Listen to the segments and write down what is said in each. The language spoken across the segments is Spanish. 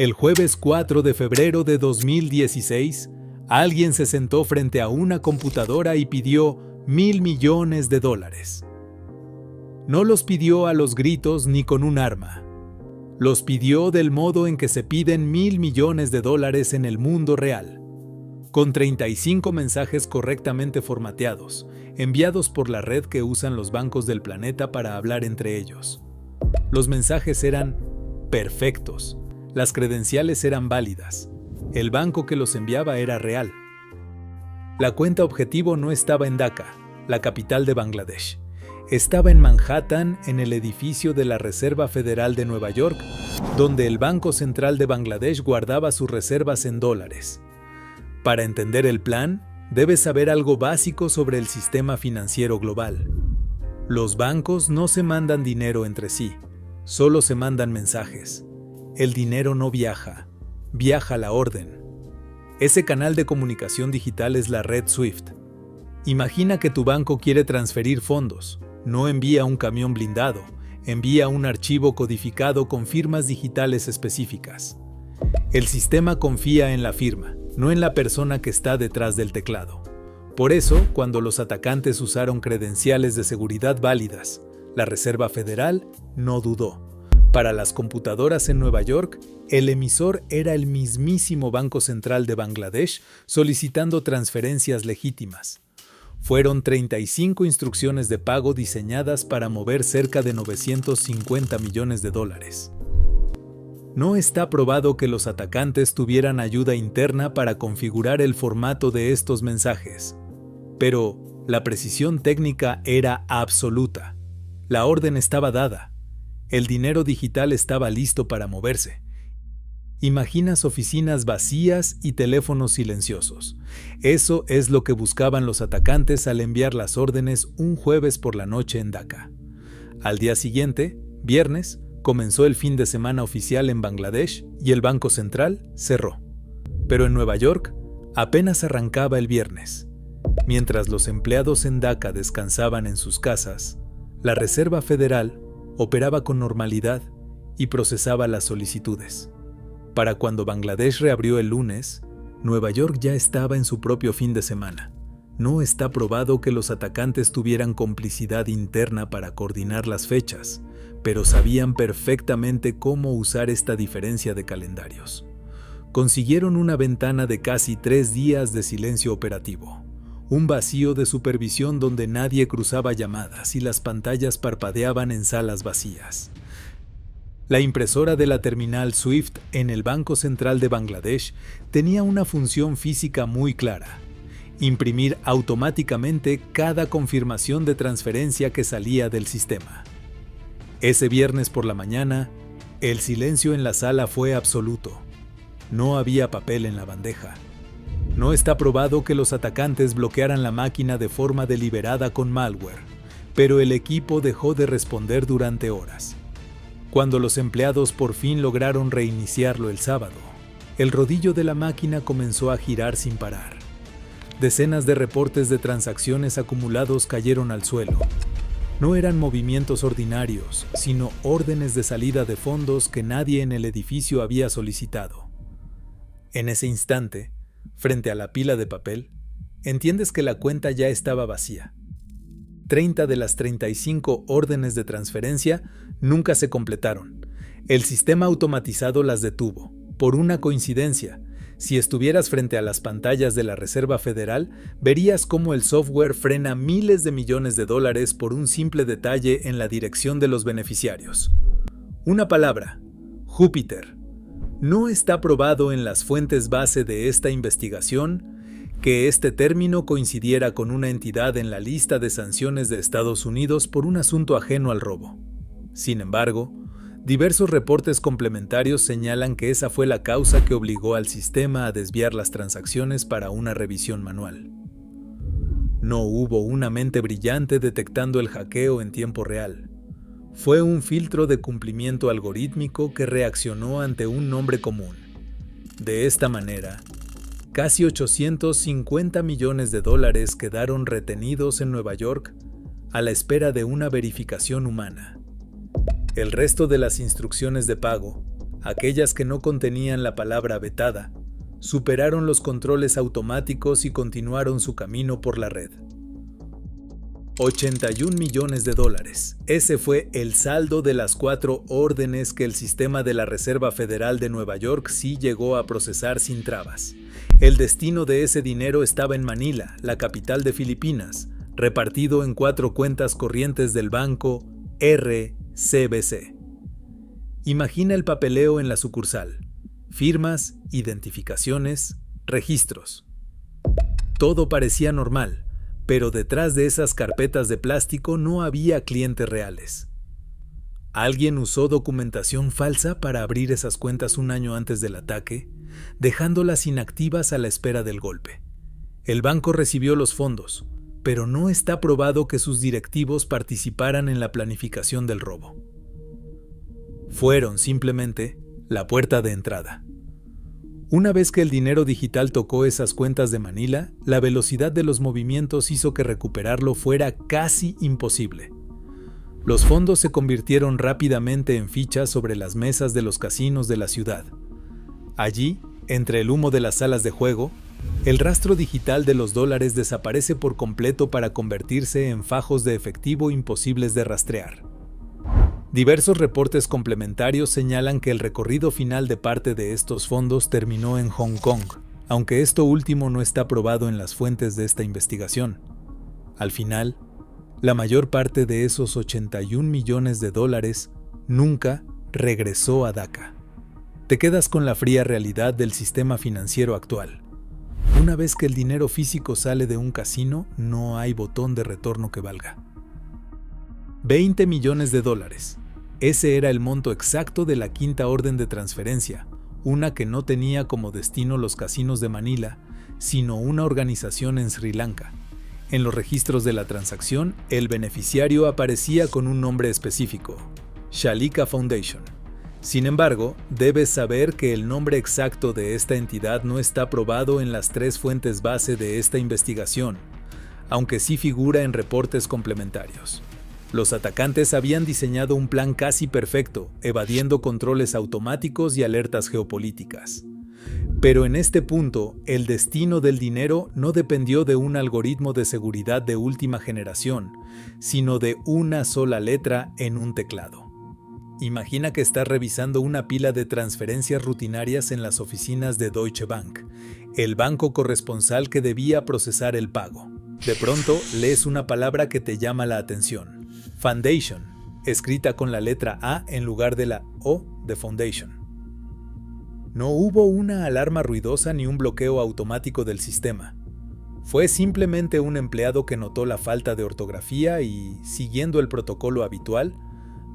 El jueves 4 de febrero de 2016, alguien se sentó frente a una computadora y pidió $1.000 millones. No los pidió a los gritos ni con un arma. Los pidió del modo en que se piden $1.000 millones en el mundo real, con 35 mensajes correctamente formateados, enviados por la red que usan los bancos del planeta para hablar entre ellos. Los mensajes eran perfectos, las credenciales eran válidas, el banco que los enviaba era real. La cuenta objetivo no estaba en Dhaka, la capital de Bangladesh. Estaba en Manhattan, en el edificio de la Reserva Federal de Nueva York, donde el Banco Central de Bangladesh guardaba sus reservas en dólares. Para entender el plan, debes saber algo básico sobre el sistema financiero global. Los bancos no se mandan dinero entre sí, solo se mandan mensajes. El dinero no viaja, viaja la orden. Ese canal de comunicación digital es la red SWIFT. Imagina que tu banco quiere transferir fondos. No envía un camión blindado, envía un archivo codificado con firmas digitales específicas. El sistema confía en la firma, no en la persona que está detrás del teclado. Por eso, cuando los atacantes usaron credenciales de seguridad válidas, la Reserva Federal no dudó. Para las computadoras en Nueva York, el emisor era el mismísimo Banco Central de Bangladesh solicitando transferencias legítimas. Fueron 35 instrucciones de pago diseñadas para mover cerca de $950 millones. No está probado que los atacantes tuvieran ayuda interna para configurar el formato de estos mensajes, pero la precisión técnica era absoluta. La orden estaba dada. El dinero digital estaba listo para moverse. Imaginas oficinas vacías y teléfonos silenciosos. Eso es lo que buscaban los atacantes al enviar las órdenes un jueves por la noche en Dhaka. Al día siguiente, viernes, comenzó el fin de semana oficial en Bangladesh y el Banco Central cerró. Pero en Nueva York apenas arrancaba el viernes. Mientras los empleados en Dhaka descansaban en sus casas, la Reserva Federal operaba con normalidad y procesaba las solicitudes. Para cuando Bangladesh reabrió el lunes, Nueva York ya estaba en su propio fin de semana. No está probado que los atacantes tuvieran complicidad interna para coordinar las fechas, pero sabían perfectamente cómo usar esta diferencia de calendarios. Consiguieron una ventana de casi 3 días de silencio operativo. Un vacío de supervisión donde nadie cruzaba llamadas y las pantallas parpadeaban en salas vacías. La impresora de la terminal SWIFT en el Banco Central de Bangladesh tenía una función física muy clara: imprimir automáticamente cada confirmación de transferencia que salía del sistema. Ese viernes por la mañana, el silencio en la sala fue absoluto. No había papel en la bandeja. No está probado que los atacantes bloquearan la máquina de forma deliberada con malware, pero el equipo dejó de responder durante horas. Cuando los empleados por fin lograron reiniciarlo el sábado, el rodillo de la máquina comenzó a girar sin parar. Decenas de reportes de transacciones acumulados cayeron al suelo. No eran movimientos ordinarios, sino órdenes de salida de fondos que nadie en el edificio había solicitado. En ese instante, frente a la pila de papel, entiendes que la cuenta ya estaba vacía. 30 de las 35 órdenes de transferencia nunca se completaron. El sistema automatizado las detuvo. Por una coincidencia, si estuvieras frente a las pantallas de la Reserva Federal, verías cómo el software frena miles de millones de dólares por un simple detalle en la dirección de los beneficiarios. Una palabra: Júpiter. No está probado en las fuentes base de esta investigación que este término coincidiera con una entidad en la lista de sanciones de Estados Unidos por un asunto ajeno al robo. Sin embargo, diversos reportes complementarios señalan que esa fue la causa que obligó al sistema a desviar las transacciones para una revisión manual. No hubo una mente brillante detectando el hackeo en tiempo real. Fue un filtro de cumplimiento algorítmico que reaccionó ante un nombre común. De esta manera, casi $850 millones quedaron retenidos en Nueva York a la espera de una verificación humana. El resto de las instrucciones de pago, aquellas que no contenían la palabra vetada, superaron los controles automáticos y continuaron su camino por la red. 81 millones de dólares. Ese fue el saldo de las 4 órdenes que el sistema de la Reserva Federal de Nueva York sí llegó a procesar sin trabas. El destino de ese dinero estaba en Manila, la capital de Filipinas, repartido en 4 cuentas corrientes del banco RCBC. Imagina el papeleo en la sucursal. Firmas, identificaciones, registros. Todo parecía normal, pero detrás de esas carpetas de plástico no había clientes reales. ¿Alguien usó documentación falsa para abrir esas cuentas un año antes del ataque, dejándolas inactivas a la espera del golpe? El banco recibió los fondos, pero no está probado que sus directivos participaran en la planificación del robo. Fueron simplemente la puerta de entrada. Una vez que el dinero digital tocó esas cuentas de Manila, la velocidad de los movimientos hizo que recuperarlo fuera casi imposible. Los fondos se convirtieron rápidamente en fichas sobre las mesas de los casinos de la ciudad. Allí, entre el humo de las salas de juego, el rastro digital de los dólares desaparece por completo para convertirse en fajos de efectivo imposibles de rastrear. Diversos reportes complementarios señalan que el recorrido final de parte de estos fondos terminó en Hong Kong, aunque esto último no está probado en las fuentes de esta investigación. Al final, la mayor parte de esos 81 millones de dólares nunca regresó a Dhaka. Te quedas con la fría realidad del sistema financiero actual. Una vez que el dinero físico sale de un casino, no hay botón de retorno que valga. 20 millones de dólares. Ese era el monto exacto de la quinta orden de transferencia, una que no tenía como destino los casinos de Manila, sino una organización en Sri Lanka. En los registros de la transacción, el beneficiario aparecía con un nombre específico, Shalika Foundation. Sin embargo, debes saber que el nombre exacto de esta entidad no está probado en las 3 fuentes base de esta investigación, aunque sí figura en reportes complementarios. Los atacantes habían diseñado un plan casi perfecto, evadiendo controles automáticos y alertas geopolíticas. Pero en este punto, el destino del dinero no dependió de un algoritmo de seguridad de última generación, sino de una sola letra en un teclado. Imagina que estás revisando una pila de transferencias rutinarias en las oficinas de Deutsche Bank, el banco corresponsal que debía procesar el pago. De pronto, lees una palabra que te llama la atención. Foundation, escrita con la letra A en lugar de la O de Foundation. No hubo una alarma ruidosa ni un bloqueo automático del sistema. Fue simplemente un empleado que notó la falta de ortografía y, siguiendo el protocolo habitual,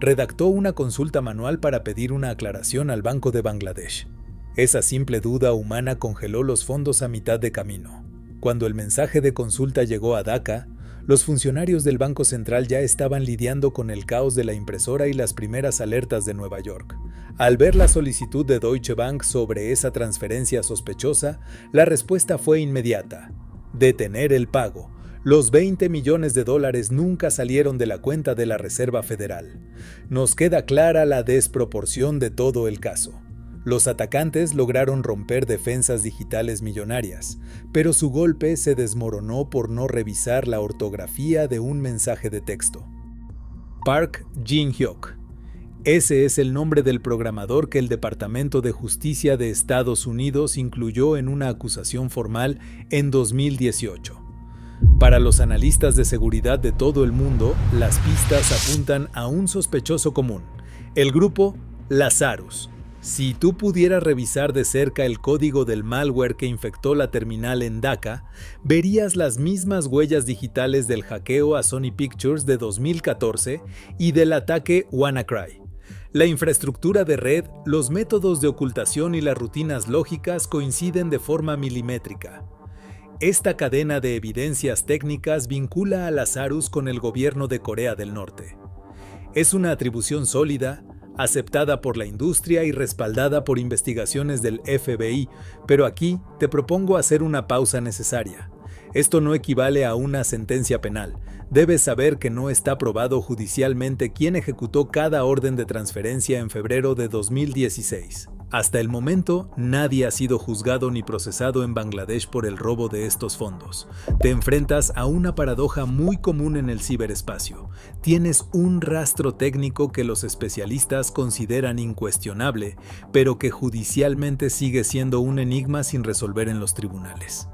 redactó una consulta manual para pedir una aclaración al Banco de Bangladesh. Esa simple duda humana congeló los fondos a mitad de camino. Cuando el mensaje de consulta llegó a Dhaka, los funcionarios del Banco Central ya estaban lidiando con el caos de la impresora y las primeras alertas de Nueva York. Al ver la solicitud de Deutsche Bank sobre esa transferencia sospechosa, la respuesta fue inmediata: detener el pago. Los 20 millones de dólares nunca salieron de la cuenta de la Reserva Federal. Nos queda clara la desproporción de todo el caso. Los atacantes lograron romper defensas digitales millonarias, pero su golpe se desmoronó por no revisar la ortografía de un mensaje de texto. Park Jin-hyuk. Ese es el nombre del programador que el Departamento de Justicia de Estados Unidos incluyó en una acusación formal en 2018. Para los analistas de seguridad de todo el mundo, las pistas apuntan a un sospechoso común, el grupo Lazarus. Si tú pudieras revisar de cerca el código del malware que infectó la terminal en Dhaka, verías las mismas huellas digitales del hackeo a Sony Pictures de 2014 y del ataque WannaCry. La infraestructura de red, los métodos de ocultación y las rutinas lógicas coinciden de forma milimétrica. Esta cadena de evidencias técnicas vincula a Lazarus con el gobierno de Corea del Norte. Es una atribución sólida, aceptada por la industria y respaldada por investigaciones del FBI, pero aquí te propongo hacer una pausa necesaria. Esto no equivale a una sentencia penal. Debes saber que no está probado judicialmente quién ejecutó cada orden de transferencia en febrero de 2016. Hasta el momento, nadie ha sido juzgado ni procesado en Bangladesh por el robo de estos fondos. Te enfrentas a una paradoja muy común en el ciberespacio. Tienes un rastro técnico que los especialistas consideran incuestionable, pero que judicialmente sigue siendo un enigma sin resolver en los tribunales.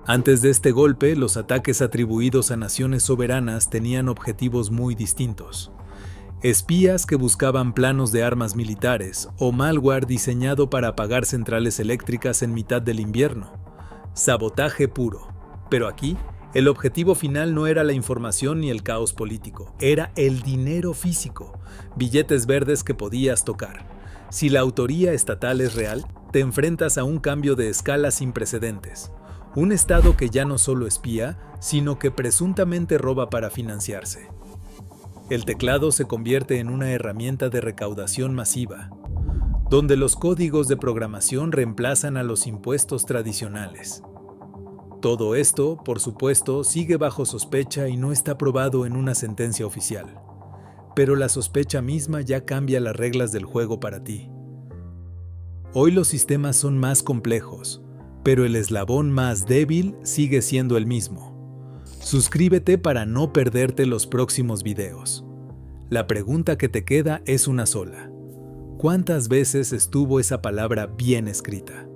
Antes de este golpe, los ataques atribuidos a naciones soberanas tenían objetivos muy distintos. Espías que buscaban planos de armas militares o malware diseñado para apagar centrales eléctricas en mitad del invierno. Sabotaje puro. Pero aquí, el objetivo final no era la información ni el caos político, era el dinero físico, billetes verdes que podías tocar. Si la autoría estatal es real, te enfrentas a un cambio de escala sin precedentes. Un Estado que ya no solo espía, sino que presuntamente roba para financiarse. El teclado se convierte en una herramienta de recaudación masiva, donde los códigos de programación reemplazan a los impuestos tradicionales. Todo esto, por supuesto, sigue bajo sospecha y no está probado en una sentencia oficial. Pero la sospecha misma ya cambia las reglas del juego para ti. Hoy los sistemas son más complejos, pero el eslabón más débil sigue siendo el mismo. Suscríbete para no perderte los próximos videos. La pregunta que te queda es una sola. ¿Cuántas veces estuvo esa palabra bien escrita?